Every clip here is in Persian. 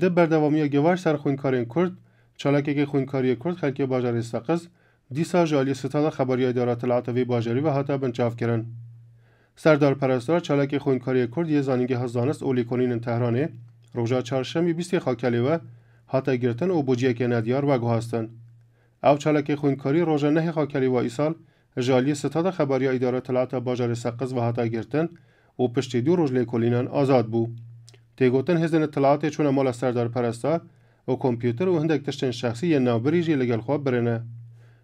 ده بردوامی گواش سر خوینکارین کرد چالاکی که خوینکاری کرد خلکی باجار سقز دیسا جالی ستاد خبری اداره اطلاعات باجری و حتی بنچاف کردن. سردار پرستار چالاکی خوینکاری کرد یه زانینگه هزانست اولی کنین تهرانه روزا چهارشنبه 20 خاکلی و حتی گرتن او بوجیه که ندیار و گوهستن. او چالاکی خوینکاری روزا نه خاکلی و ایسال جالی ستاد خبری اداره اطلاعات باجر سقز و حتی گرتن او پشتی 2 روز لیکولینان آزاد بو. تیگوتن هزن اطلاعات چون مال سردار پرستار و کامپیوتر و هندک تشتن شخصی یه نوبریجی لگل خواب برنه.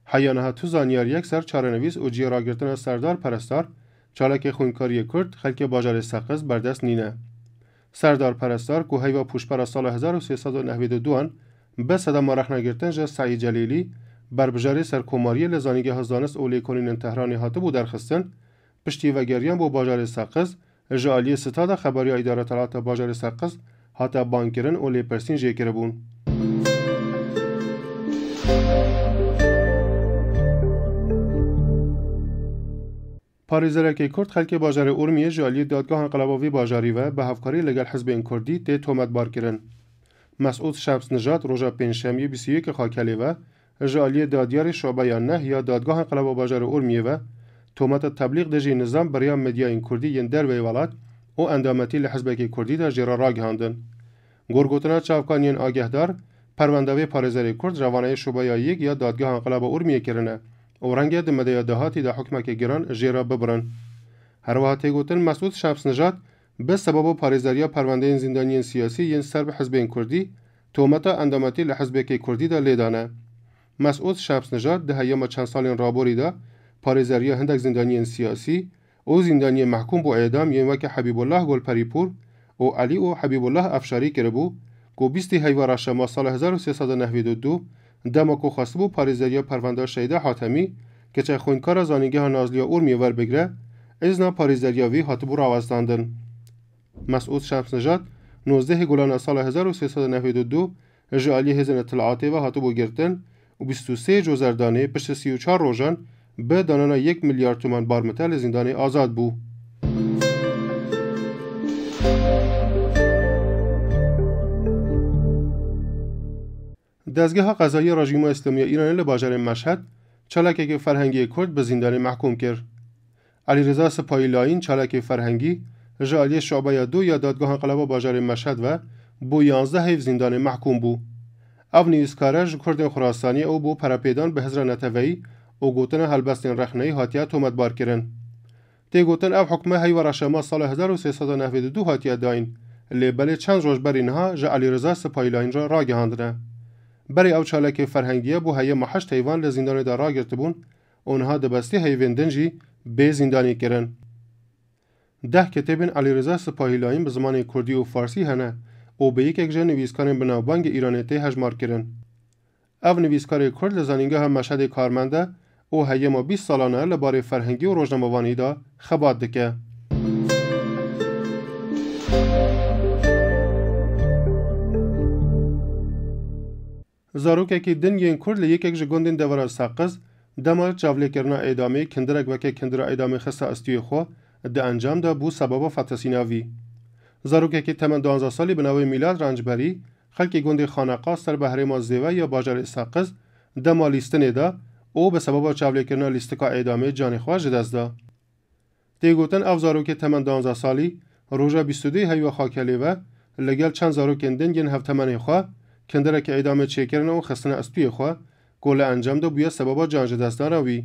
حیانها تو زانیار یک سر چارنویس و جی را گرتن سردار پرستار چالاکی خوینکاری کرد خلک باجر سقز بردست نینه. سردار پرستار که هیوا پوشپر سال 1392 به صدام رخ نگرتن جا سعید جلیلی بربجاری سرکوماری لزانیگه هزانست اولی کنین تهرانی هاته بو درخستن پشتی و گریان بو باجر سقز جالی ستاد خبری اداره اطلاعات باجر سقز حتی بانکرن اولی پرسین جیکره بون. پاریزرکی کرد خلک باجر اورمیه جالی دادگاه انقلابی باجری و به هفکاری لگل حزب این کردی تی تومت بار کرن. مسعود شمس نژاد روزا پنجشنبه 21 خاکلی و جالی دادیار شعبه نه یا دادگاه انقلاب باجر اورمیه و تومت تبلیغ دژی نظام برای مدیا این کردی ین در ویولات او اندامتی لحزب کردی در جرا را گهاندن. گورگوتنا چاوکانین آگهدار پرونده‌ی پاریزری کرد روانه شعبه یک یا دادگاه انقلاب اورمیه کرنه. او رنگه دمده دهاتی در حکمه که گران جیرا ببرن. هر وقتی گوتن مسعود شمس نژاد به سبب پاریزریا پرونده زندانی سیاسی ین سرب حزب این کردی تومتا اندامتی لحزب کردی دا لیدانه. مسعود شمس نژاد ده ایام چند سال رابوری دا پاریزریا هندک زندانی سیاسی او زندانی محکوم با اعدام ین وک حبیب الله گلپریپور او علی او حبیب الله افشاری کربو کو 20 هیوار شما سال 1392 دماکو خاصبو پاریزریا پرونده شهید حاتمی که چه خوینکار زانیگه نازلیا اورمیه ور بگره ازنا پاریزریاوی هاتبو راوستاندن. مسعود شمس نژاد 19 گلان سال 1392 جالی هزن اطلاعاتی و هاتبو گرتن و 23 جوزردانه پشت 34 روزان به دانانا 1 میلیارد تومان بارمتل زندانی آزاد بو. دستگاه قضایی رژیم اسلامی ایران لباجر مشهد چالاکی فرهنگی کرد به زندانی محکوم کرد. علیرضا سپاهی لاین چالاکی فرهنگی جالی شعبه 2 یا دادگاه انقلاب باجر مشهد و بو 11 هیو زندانی محکوم بو. او نیوزکارج کرد خراسانی او بو پراپیدان به حضر نتوی او گوتن هلبستین رخنهی هاتیا تومت بار کرن. تی گوتن او حکمه هیو رشما سال 1392 هاتیا داین لیبل چند روز برینها جا علیرضا سپاهی لاین را گهاندنه. برای او چالاکی فرهنگیه بو هیه محشت حیوان لزندان دا را گرتبون اونها دبستی حیوندن جی به زندانی کرن. 10 کتابین علیرضا سپاهی لاین به زمان کردی و فارسی هنه او به یک جه نویسکارن بناوبانگ ایرانی تی هجمار کرن. او نویسکار کرد لزانینگه هم مشهد کارمنده او هیه ما 20 سالانه لباره فرهنگی و روزنامه‌وانی دا خبات دکه. زاروککی دنگین کرد لیک یک گوندین دورا ساقز دما چاوله کرنا اعدامی کندرک وکه کندرا اعدامی خسته استوی خو ده انجام ده بو سبب فتسیناوی. زاروککی تمن 12 سالی به نوی میلاد رنجبری خلک گوند خانقاه سر بهره مازیوه یا باجر ساقز دما لیستنه ده او به سبب چاوله کرنا لیستکا اعدامی جان خو جدازده. دیگوتن اف زاروک تمن 12 سالی روزا 22 هیو خاکلی و لگل چند زاروکن دنگین هفتمن خو کندرک اعدام چیکرن و خستن استوی خو گل انجام دو بیا سبب جانج دستان روی.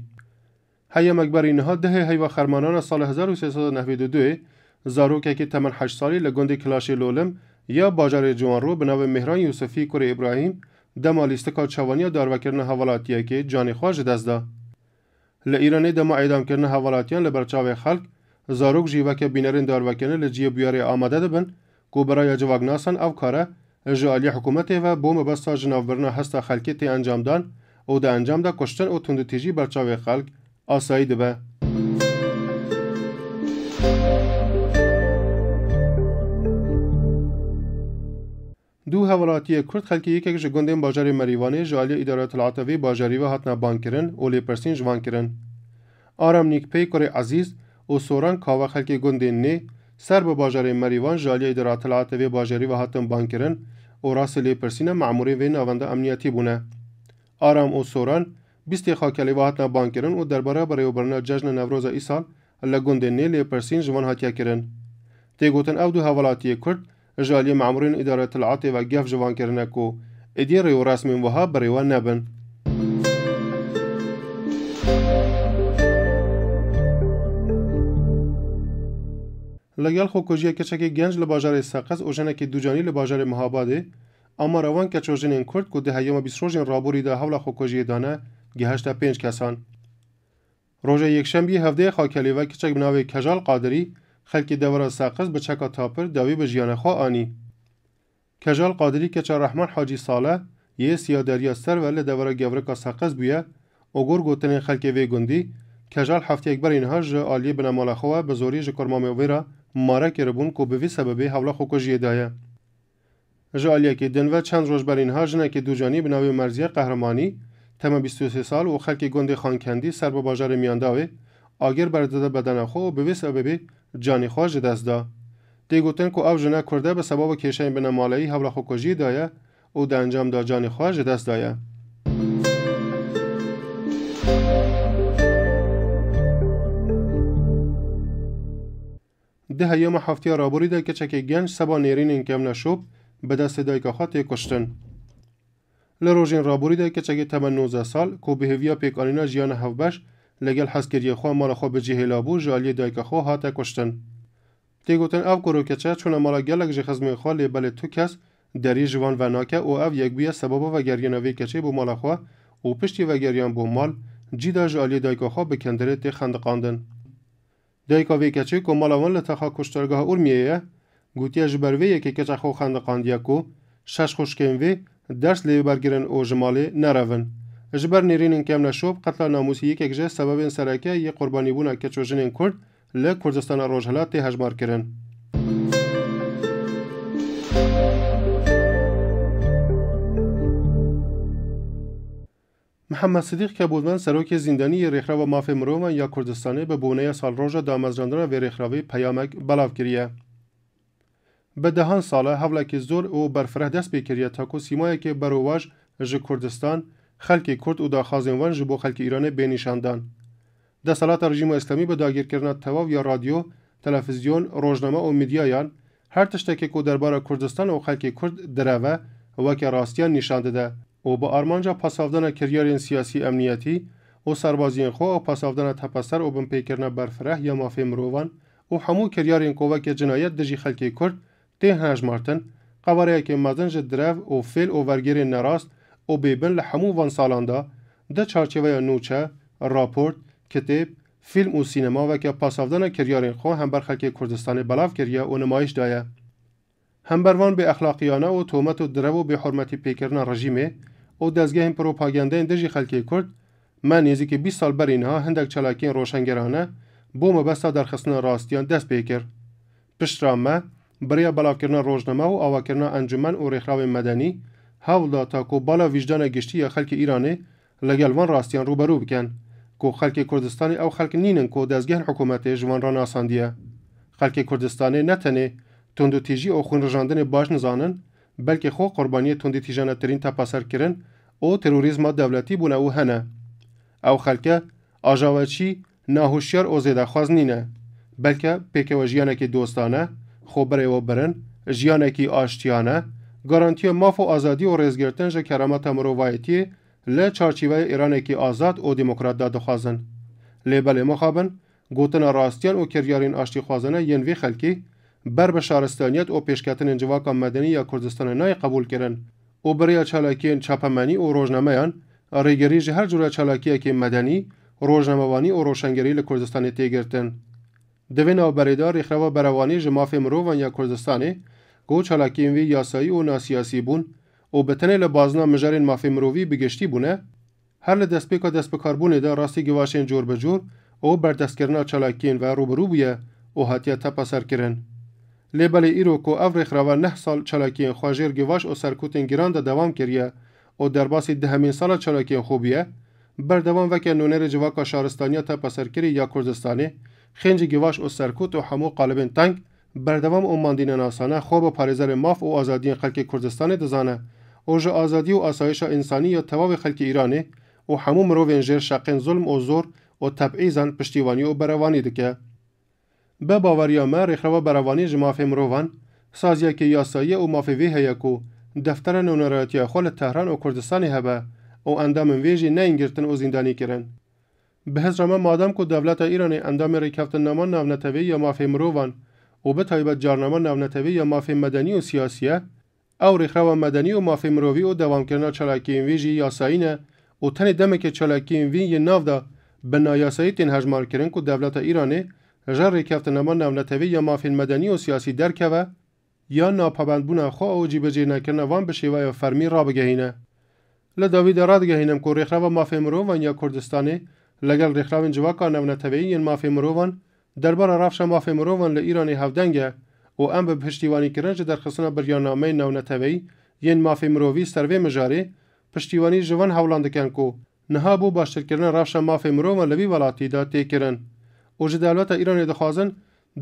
هیا مکبری نها ده هیوا خرمانان سال 1392 زاروک که تمن 8 سالی لگوند کلاش لولم یا باجر جوان رو به نام مهران یوسفی کره ابراهیم دما لیستکا چوانی داروکرن حوالاتیه که جان خواج دزدا. ل ایرانی دما اعدام کردن حوالاتیان لبرچاو خلق زاروک جیوا که بینرین داروکرن لجی بیاری آماده دبن کو برای جواگناسان او کاره جالی حکومت و بوم بستا جنابرنا هستا خلکی تی انجام دان او ده انجام ده کشتن او تندتیجی برچاو خلق آسایی دبه. دو حوالاتی کرد خلکی یک جگوندین باجری مریوانی جالی اداره اطلاعات وی باجری و هاتنا بانکرن اولی پرسین جوان کرن. آرام نیک پی کره عزیز او سوران کاوا خلکی گوندین نه سر به باجری مریوان جالی اداره اطلاعات وی باجری و هاتن بانکرن و راس لی پرسینه معموری و ناونده امنیتی بونه. آرام و سوران 20 خاکلی وهاتنا بانکرن و درباره بریوبرنا جشن نوروز ایسال لگوند نیلی پرسین جوان هاتیا کرن. تیگوتن او دو حوالاتی کرد جالی معمورین اداره العاطی و گف جوان کرنه کو ادی ریو رسمی وها بریو نبن. لگل خو کجیه کچکی گنج لباجار ساقز و جنکی دوجانی لباجار مهاباده اما روان که چوجنین کرد که دهیام 20 روزین رابوری ده حول خو کجیه دانه گهشت 5 کسان. روزه یکشنبه هفته خاکلی و کچک بناوی کجال قادری خلکی دورا ساقز به چکا تاپر داوی به جیان خو آنی. کجال قادری کچا رحمان حاجی صالح یه سیادریا سر ولی دورا گورکا ساقز بیه اوگر گوتن خلکی وی گندی کجال هفته اکبر اینها جه آلیه بنامال خواه به زوری جه کرمامی ویرا ماره کربون که به وی سببی حول خو کجیه دایه. جه آلیه که دنوه چند روز بر اینها جنه که دوجانی بناوی مرزیه قهرمانی تمام 23 سال و خلک گند خانکندی سر به بازار میانداوی آگر برداده بدن خو و به سبب جانی خو دست دا دی گوتن کو او جنا کرده به سبب کیشین بنا مالایی حول خو کجی دایه او د انجام دا جانی خو دست دایه. ده هیام هفته رابوری ده که چکی گنج سبا نیرین انکم نشوب به دست دایکا خاطی کشتن. لروجین رابوری ده که چگه تمن 19 سال کو بهویا پیکانینا جیان هفبش لگل حسکری خو مال خو به جهلابو جالی دایک خو هاته کشتن. تیگوتن او کرو کچه چون مال گلک ج خزم خو لبل تو کس دری جوان و ناکه او او یک بیا سبب و گریانوی کچه بو مال خو او پشتی و گریان بو مال جیدا جالی دایک خو بکندره تی خندقاندن. دایک وی کچه کو مالوان لتخا کشترگاه اورمیه گوتیا جبروی که کچه خو خندقاندیا کو شش خوشکن درس لی برگرن او جمالی نرون. جبر نیرین کم نشوب قتل ناموسی یک جه سبب سرکه یک قربانی بونه که چوجنین کرد ل کردستان روجهلات تی هجمار کرن. محمد صدیق که بودن سروک زندانی ریخرا و مافی مروم یا کردستانی به بونه سال روزا دامزراندن و ریخراوی پیامک بلاف کریه. به دهان ساله حوله که زور و برفره دست بکریه تا که سیمایی که برواج ج کردستان خلک کرد و داخازنوان جبو خلک ایران بینیشاندان. دستالات رژیم اسلامی به داگیر کردن تواو یا رادیو، تلویزیون، روزنامه و میدیایان هر تشتکی که درباره کردستان و خلک کرد دروه و که راستیان نشان داده و با آرمانجا پاسافدان کریارین سیاسی امنیتی و سربازین خو و پاسافدان تپسر و بمپیکرنا برفره یا مافی مروان و همو کریارین قوه که جنایت دجی خلک کرد ته هجمارتن قواره که مازنج درو و فیل و ورگیر نراست و بیبن لحمو وان سالاندا ده چارچوه نوچه، راپورت، کتاب، فیلم و سینما و که پاسافدان کریارین خو هم بر خلک کردستان بلاف کریه و نمایش دایه. هم بروان به اخلاقیانه و تومت و درو و به حرمتی پیکرنا رژیمه و دزگاه پروپاگانده دجی خلک کرد من نیزی که 20 سال بر اینها هندک چلاکین روشنگرانه بو مبستا در خصن راستیان دست پیکر. پشترامه برای بلافکردن روزنامه و آواکردن انجمن و ریخراو مدنی حول دا تا کو بالا وجدان گشتی خلک ایرانی لگل وان راستیان روبرو بکن کو خلک کردستانی او خلک نینن کو دزگاه حکومت جوان را ناساندیه. خلک کردستانی نتنه تندو تیجی او خون رجاندن باش نزانن بلکه خو قربانی تندو تیجانه ترین تپاسر کرن او تروریزم دولتی بونه او هنه. او خلک آجاوچی ناهوشیار او زیده خواز نینه بلکه پیکواجیانه که دوستانه خوبره و برن جیانه کی آشتیانه گارانتی ماف و آزادی و رزگرتن جه کرامت مروایتی ل چارچیوه ایران کی آزاد و دموکرات داده خوازن. لیبل مخابن گوتن راستیان و کریارین آشتی خوازنه ینوی خلکی بر بشارستانیت و پیشکتن انجواک مدنی یا کردستان نای قبول کرن و برای چالاکین چاپمنی و روزنامه‌یان ریگری جه هر جور چالاکیه که مدنی روزنامه‌وانی و روشنگری لکردستان تیگرتن. دوین او بریدار ریخروا بروانی جمافی مروان یا کردستانی گو چالاکین وی یاسایی و ناسیاسی بون و بتنه لبازنا مجارین مافی مرووی بگشتی بونه هر لدسپیکا دسپکار بونه دا راستی گواشین جور بجور و بردست چالاکین و روبرو بیه و هاتیه تپاسر کرن. لیبل ایرو کو او ریخروا 9 سال چالاکین خواجر گواش و سرکوتین گران دا دوام کریه و در باسی 10 سال چالاکین خوبیه بردوام وکه نونر جواکا شارستانیا تپاسر کری یا کردستانی خنج گواش و سرکوت و همو قالبین تنگ بردوام او ماندین ناسانه خواب پارێزەرê ماف û azadiyên xelkê Kurdistanê dizane û ji azadî û asayişa însanî ya tevavê xelkê Îranê û hemû mirovên jêr şeqên zulm û zor û tebعîzan piştîvanî û berevanî dike. Be baweriya me rêxreva berevanî ji mafê mirovan, saziyekê yasayî û mafê vê heye ku deftera nûneratiya xwe li Tehran û Kurdistanê hebe û endamên vê jî nein girtin û zîndanî kirin. Bi hezra me madem ku devleta Îranê endamê rêkeftinama navnetevî ya mafê mirovan û bi taybet carnama navnetevî ya mafê medenî û siyasî ye, ew rêxreva medenî û mafê mirovî û dewamkirina çalakiyên vê jî yasayî ne û tenê demekê çalakiyên vî yên nav da bi nayasayî tên hejmar kirin ku devleta Îranê ji rêkeftinama navnetevî ya mafên medenî û siyasî derkeve ya napabendbûna xwe û cîbecênekirina wan bi şêweya fermî rabigehîne. Li dawî de radigehînim ku rêxreva mafê mirovan ya Kurdistanê legel rêxrevên civaka navnetevî yên mafê mirovan derbara rewşa mafê mirovan li Îranê hevdeng e û em bi piştîvanîkirin ji derxistina biryarnameyên navnetevî yên mafê mirovî servê mijarê piştîvanî ji wan hewlan dikin ku niha bû baştirkirina rewşa mafê mirovan li vî welatî de tê kirin û ji devleta Îranê dixwazin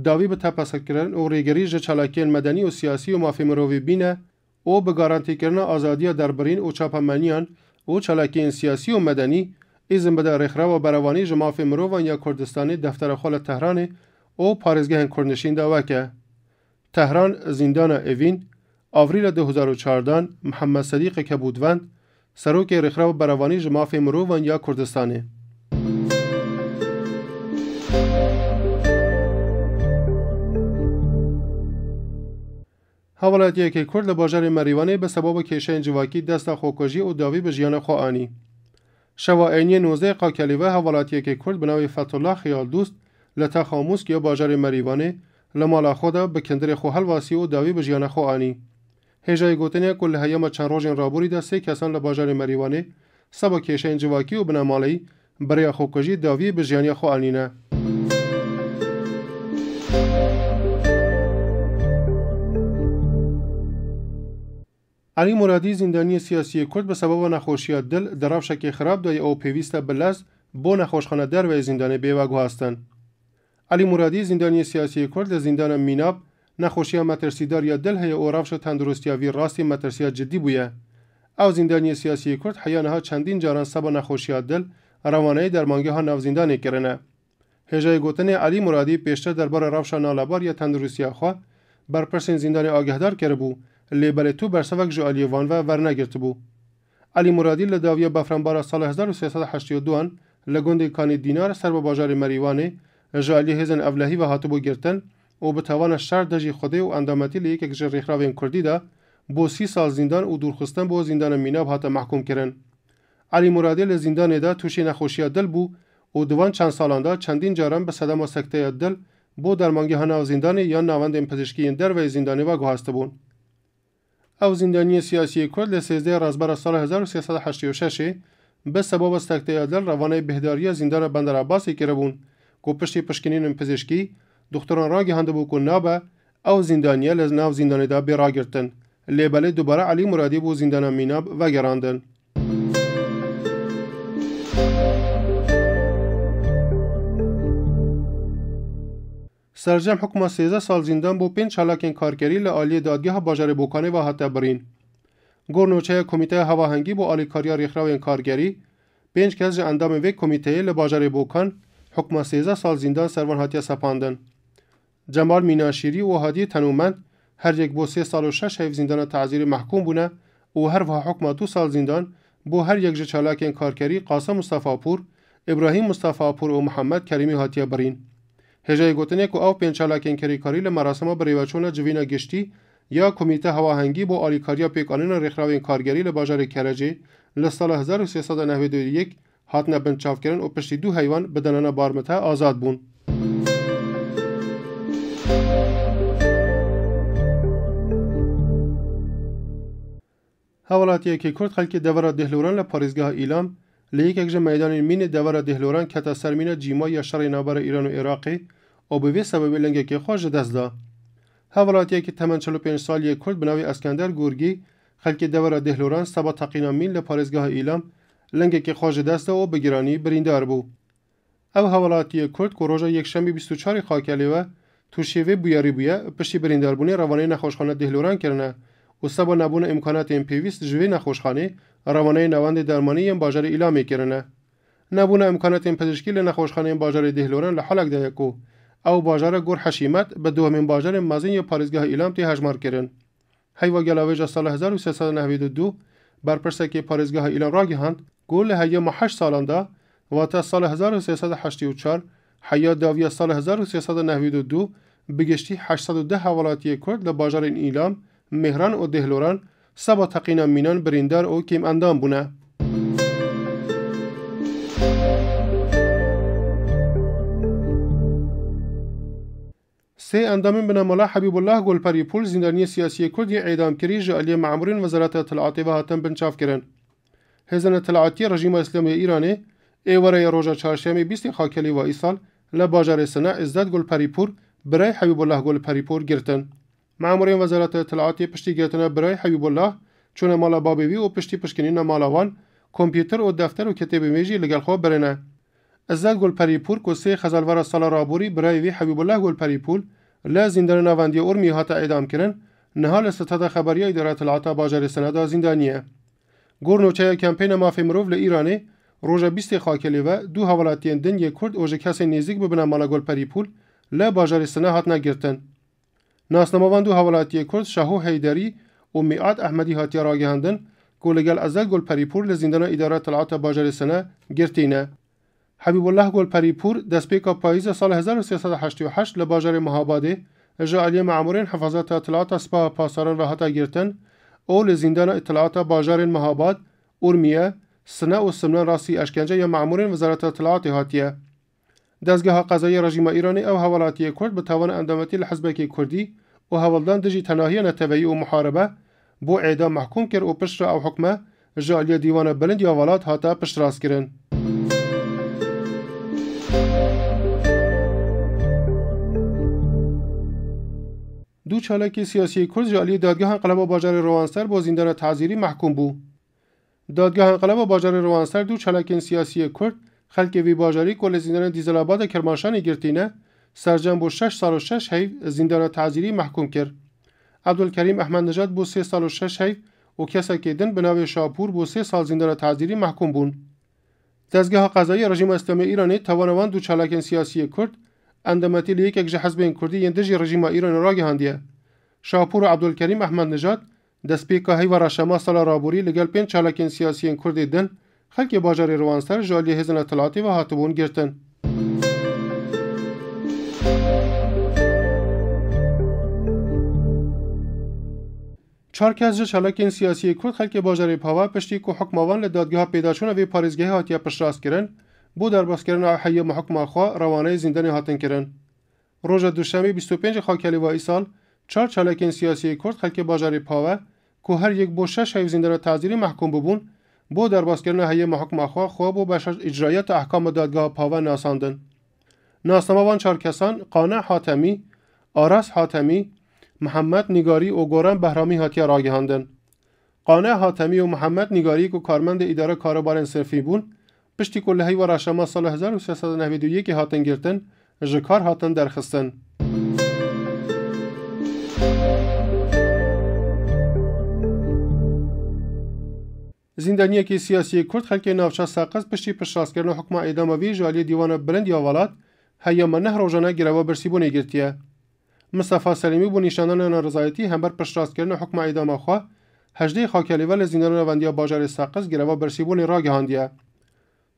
dawî bi tepesirkirin û rêgerî ji çalakiyên medenî û siyasî û mafê mirovî bîne û bi garantîkirina azadiya derbirîn û çapemeniyan û çalakiyên siyasî û medenî îzin bide rêxreva berevanî ji mafê mirovan ya Kurdistanê deftera xwe li Tehranê û parêzgehên kurdnişîn de weke. Tehran zîndana Evîn Avrîla 2014 Mihemed Sedîqê Kebûdvend serokê rêxreva berevanî ji mafê mirovan ya Kurdistanê. Hewalatiyekê Kurd li bajarê Merîwanê bi sebaba kêşeyên civakî desta xwekujî û dawî bi jiyana xwe anî. Şewa ayniyê 19 Qakelî ve hewalatiyekê Kurd bi navê Fethullah Xiyaldûst li Texamusk ya bajarê Merîwanê li mala xwe de bi kindirê xwe helwasî û dawî bi jiyana xwe anî. Hêjayê gotinê ku li heyema çend rojên raborî de sê kesan li bajarê Merîwanê seba kêşeyên civakî û binemaleyî beriya xwekujî dawî bi jiyaniya xwe anîne. علی مرادی زندانی سیاسی کرد به سبب نخوشی دل در رفشکی خراب دای او پیوسته بلز بو نخوشخانه در و زندان بیوگو هستند. علی مرادی زندانی سیاسی کرد زندان میناب نخوشی مترسیدار یا دل هی او رفش تندرستیاوی راستی مترسیات جدی بویه. او زندانی سیاسی کرد حیانها چندین جاران سبا نخوشی دل روانه درمانگه ها نو زندان کرنه. هجای گوتن علی مرادی پیشتر دربار رفش نالبار یا تندرستی خو بر پرسین زندان آگهدار کرده بو. لیبل تو برسوک جو آلیوان و ورنگرت بو. علی مرادی لداویا بفرنبارا سال 1382 لگوند کانی دینار سر به باجار مریوانه جالی هزن اولهی و هاتبو گرتن و به توان شر دجی خوده و اندامتی لیک یک رخراوین کردی دا بو 30 سال زندان و دورخستن بو زندان میناب هات محکوم کرن. علی مرادی لزندان دا توشی نخوشی دل بو و دوان چند سالان دا چندین جاران به صدم و سکته دل بو درمانگی ها زندان یا ناوند پزشکی در و زندانی و گوهسته بون. او زندانی سیاسی کرد ل 13 رازبر سال 1386 به سبب استکته دل روانه بهداری زندان بندر عباسی کربون کو پشتی پشکنین پزشکی دکتران را گهنده بو کو نابه او زندانیه لزناو زندانی دا بیرا گرتن لیبل دوباره علی مرادی بو زندان میناب و گراندن. سرجم حکم 13 سال زندان بو 5 چالاکین کارگری ل عالی دادگاه باجر بوکانه و هات برین. گورنوچه کمیته هواهنگی بو عالی کاریا ریخراوین کارگری 5 کس اندام و کمیته ل باجر بوکان حکم 13 سال زندان سروان هاتیا سپاندن. جمال میناشیری و هادی تنومند هر یک بو 3 سال و 6 هیف زندان تعزیر محکوم بونه و هر و حکم 2 سال زندان بو هر یک چالاکین کارگری قاسم مصطفی پور، ابراهیم مصطفی پور و محمد کریمی هاتیا برین. هجای گوتنه که او 5 چالاکین کاری ل مراسم بریوچونه جوینا گشتی یا کمیته هواهنگی بو آلیکاریا پیکانین رخراوین کارگری ل باجر کرجی ل سال 1391 هاتنه بنچاف کردن و پشتی 2 حیوان بدنانه بارمته آزاد بون. حوالاتیه که کرد خلک دورا دهلوران ل پاریزگاه ایلام لیک یک میدان مین دورا دهلوران کتا سرمین جیما یا شر نابر ایران و عراقی او به سبب لنگه که خوش دست دا. حوالاتیه که 45 سالی کرد بناوی اسکندر گورگی خلک دورا دهلوران سبا تقینا مین ل پاریزگاه ایلام لنگه که خوش دست او بگیرانی بریندار بو. او حوالاتیه کرد که روژا یک شنبه 24 خاکلی و تو شیوه بویاری بویه پشتی برینداربونی روانه نخوشخانه دهلوران کرنه و سبا نبون امکانات ام پیویست جوی نخوشخانه روانه نواند درمانی ام باجر اعلام کرنه نبون امکانات ام پزشکی لنخوشخانه ام باجر دهلوران لحالک دایکو او باجر گور حشیمت به دومین باجر مازین یا پارزگاه اعلام تی هجمار کرن هیوا گلاویج سال 1392 بر پرسکی پارزگاه اعلام را گهاند گل هیا ما 8 سالاندا و تا سال 1384 حیا داوی سال 1392 بگشتی 810 حوالاتی کرد لباجر این ایلام مهران و دهلوران سبا تقینا مینان بریندار و کم اندام بونه. سه اندامین بنامالا حبیب الله گلپری پول زندانی سیاسی کردی اعدام کری جعلی معمورین وزارت اطلاعاتی و هاتن بنچاف کرن. هزن اطلاعاتی رژیم اسلامی ایرانی ایواره روژا چهارشنبه 20 خاکلی و ایسال لباجر سنا عزت گلپری پور برای حبیب الله گلپری پور گرتن. معمورین وزارت اطلاعاتی پشتی گرتن برای حبیب الله چون مالا بابیوی و پشتی پشکنین مالاوان کامپیوتر و دفتر و کتاب میجی لگل خواب برنه. عزت گلپری پور کوسه خزالوار سال رابوری برای وی حبیب الله گلپری پور لا زندان نواندی ارمی هات اعدام کرن نهال ستاد خبری اداره اطلاعات باجر سنا زندانیه. گورنوچه کمپین مافی مروف ل ایرانی روژا 20 خاکلی و دو حوالاتین دن یک کرد اوج کسی نزدیک به بنامالا گلپری پول لا باجر سنا هات نگرتن. ناسناموان دو حوالاتی کرد شاهو حیدری و میعاد احمدی هاتی راگهاندن گولگل عزت گلپری پور لزندان اداره اطلاعات باجر سنا گرتینه. حبیب الله گلپری پور دسپیکا پاییز سال 1388 لباجر مهاباده جعلی معمورین حفاظت اطلاعات سپاه پاساران و هاتا گرتن او لزندان اطلاعات باجر مهاباد ارمیه سنا و سمنان راسی اشکنجه یا معمورین وزارت اطلاعات هاتیه. دستگاه قضایی رژیم ایرانی او حوالاتی کرد به توان اندامتی لحزب کردی و حوالدان دجی تناهی نتویی و محاربه بو اعدام محکوم کرد و پشت او حکمه جعلی دیوان بلند یا ولات هاتا پشت راست کرن. دو چالکی سیاسی کرد جعلی دادگاه انقلاب باجر روانسر با زندان تعزیری محکوم بود. دادگاه انقلاب باجر روانسر دو چالک سیاسی کرد خلک وی باجری کل زندان دیزل‌آباد کرمانشاه گرتینه سرجم با 6 سال و 6 هیو زندان تعزیری محکوم کرد. عبدالکریم احمد نژاد با 3 سال و 6 هیو و کسا که دن به نام شاپور با 3 سال زندان تعزیری محکوم بون. دستگاه قضایی رژیم اسلامی ایرانی توانوان دو چالک سیاسی کرد اندامتی لیک یک حزب کردی یندجی رژیم ایران را گهاندیه. شاپور و عبدالکریم احمد نژاد دسپیکا هی و رشما سال رابوری لگل 5 چالک سیاسی کردی دن خلک باجر روانسر جعلی هزن اطلاعاتی و هاتبون گرتن. چارکز چالک سیاسی کرد خلک باجر پاوا پشتی کو حکموان لدادگاه پیداشون و پارزگاه هاتیا پشراست کرن بو در باز کردن حیا محکم خوا روانه زندانی هاتن کرن. روز دوشنبه 25 خاکلی و ایسال 4 چالک سیاسی کرد خلک باجر پاوا کو هر یک با 6 هیو زندان تعزیری محکوم ببون بو در باز کردن حیا محکم خوا خواب و بشر اجرایت احکام دادگاه پاوا ناساندن. ناسناموان 4 کسان قانع حاتمی، آرس حاتمی، محمد نگاری و گوران بهرامی هاتیا راگهاندن. قانع حاتمی و محمد نگاری کو کارمند اداره کاروبار انصرفی بون پشتی کلهی و رشما سال 1391 هاتن گرتن جکار هاتن درخستن. زندانیه که سیاسی کرد خلک نافچه ساقز پشتی پشراست کردن حکم اعداموی جعلی دیوان بلند یا ولات هیا منه روزانه گروا برسیبونه گرتیه. مصطفی سلیمی بو نشانان نارضایتی هم بر پشراست کردن حکم اعدام خوا 18 خاکلی ول زندان روندیا باجر ساقز گروا برسیبونه را گهاندیه.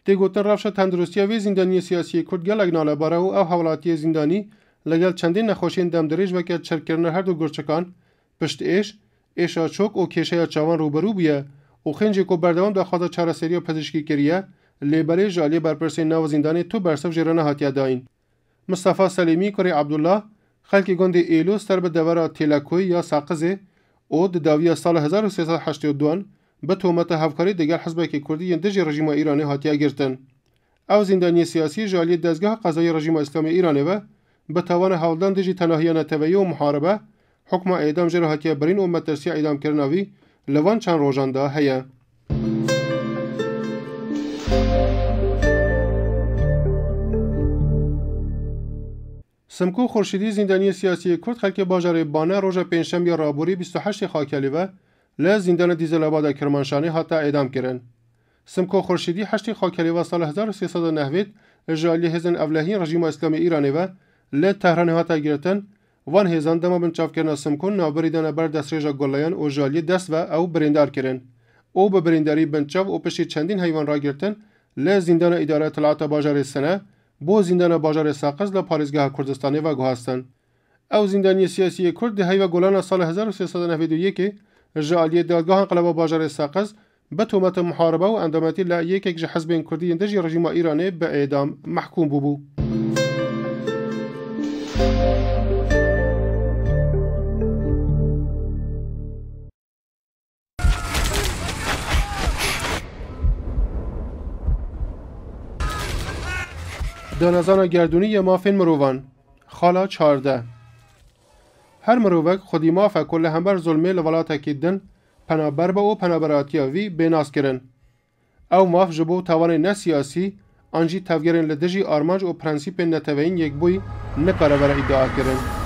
دیگوتن رفش تندرستی وی زندانی سیاسی کرد گلگ ناله باره و حوالاتی زندانی لگل چندین نخوشین دمدریج و که چرکرن هر دو گرچکان پشت ایشا چوک و کشه چاوان روبرو بیه و خنجی کو بردوام دخواست چارەسەری و پزشکی کریه لیبری جالی برپرسی ناو زندانی تو برسف جرانه هاتیه داین. مصطفی سلیمی کری عبدالله خلکی گند ایلو سر به دوره تلکوی یا ساقزه او داوی سال 1382 به تهمت هفکاری دیگر حزب کردی یندج رژیم ایرانی هاتیه گرتن. او زندانی سیاسی جالی دستگاه قضایی رژیم اسلامی ایرانی و به توان حولدان دجی تناهی نتویی و محاربه حکم اعدام جر هاتیه برین و مترسی اعدام کرناوی لوان چند روزانده هیه. سمکو خورشیدی زندانی سیاسی کرد خلک باجار بانه روز پنجشنبه رابوری 28 خاکلی و ل زندان دیزل آباد کرمانشانی حتی اعدام کردن. سمکو خورشیدی 8 خاکلی و سال 1390 جالی هزن اولهی رژیم اسلامی ایرانی و ل تهران حتی گرفتن وان هزان دما بنچاف کردن سمکو نابریدن بر دستریجا گلیان و جالی دست و او بریندار کردن. او به برینداری بنچاف و پشت چندین حیوان را گرفتن ل زندان اداره اطلاعات باجار سنه بو زندان باجار ساقز ل پاریزگاه کردستانی و گوهستن. او زندانی سیاسی کرد دهی و گلان سال 1391 جالی دادگاه انقلاب باجار ساقز به تهمت محاربه و اندامتی ل یک حزب کردی اندجی رژیم ایرانی به اعدام محکوم بو. دانزان گردونی مافین مروان خالا 14 هر مروک خودی مافه کل همبر ظلمه لولاتا کدن پنابر با و پنابراتیاوی بیناس کرن. او ماف جبو توان نه سیاسی آنجی تفگرن لدجی آرمانج و پرنسیپ نتوین یک بوی نکاره برای ادعا کرن.